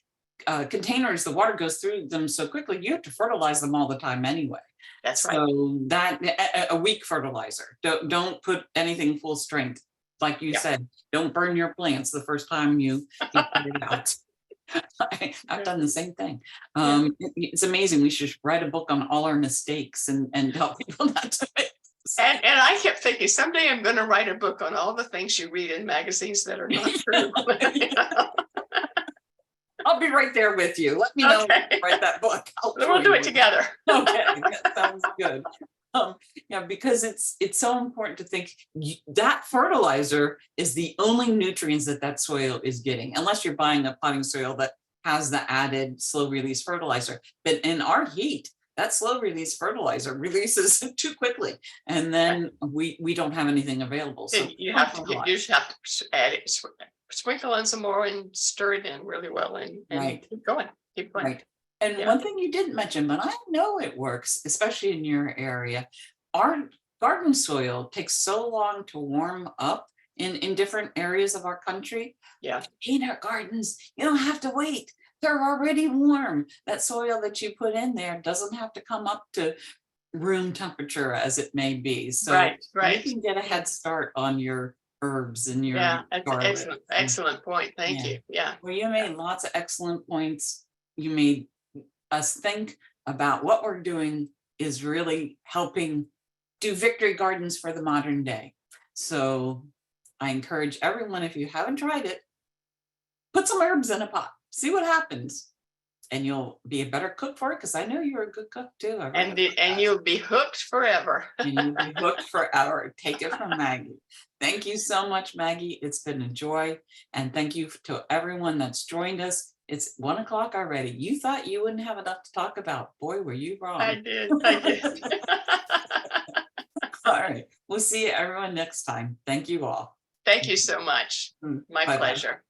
S1: containers, the water goes through them so quickly, you have to fertilize them all the time anyway.
S2: That's right.
S1: So that a weak fertilizer. Don't put anything full strength. Like you said, don't burn your plants the first time you put it out. I've done the same thing. It's amazing. We should write a book on all our mistakes and tell people not to make.
S2: And I kept thinking someday I'm going to write a book on all the things you read in magazines that are not true.
S1: I'll be right there with you. Let me know when you write that book.
S2: We'll do it together.
S1: Okay, that sounds good. Because it's so important to think that fertilizer is the only nutrients that soil is getting, unless you're buying a potting soil that has the added slow release fertilizer. But in our heat, that slow release fertilizer releases too quickly, and then we don't have anything available. So
S2: you just have to add it, sprinkle in some more, and stir it in really well, and keep going.
S1: Right. And one thing you didn't mention, but I know it works, especially in your area, our garden soil takes so long to warm up in different areas of our country. Peanut gardens, you don't have to wait. They're already warm. That soil that you put in there doesn't have to come up to room temperature as it may be. So you can get a head start on your herbs and your
S2: excellent point. Thank you.
S1: Well, you made lots of excellent points. you made us think about what we're doing is really helping do victory gardens for the modern day. So I encourage everyone, if you haven't tried it, put some herbs in a pot, see what happens. And you'll be a better cook for it, because I know you're a good cook too. I read about
S2: And
S1: that.
S2: you'll be hooked forever.
S1: And you'll be hooked forever. Take it from Maggie. Thank you so much, Maggie. It's been a joy. And thank you to everyone that's joined us. It's 1 o'clock already. You thought you wouldn't have enough to talk about. Boy, were you wrong.
S2: I did.
S1: All right. We'll see everyone next time. Thank you all.
S2: Thank you so much. My
S1: Bye-bye.
S2: pleasure.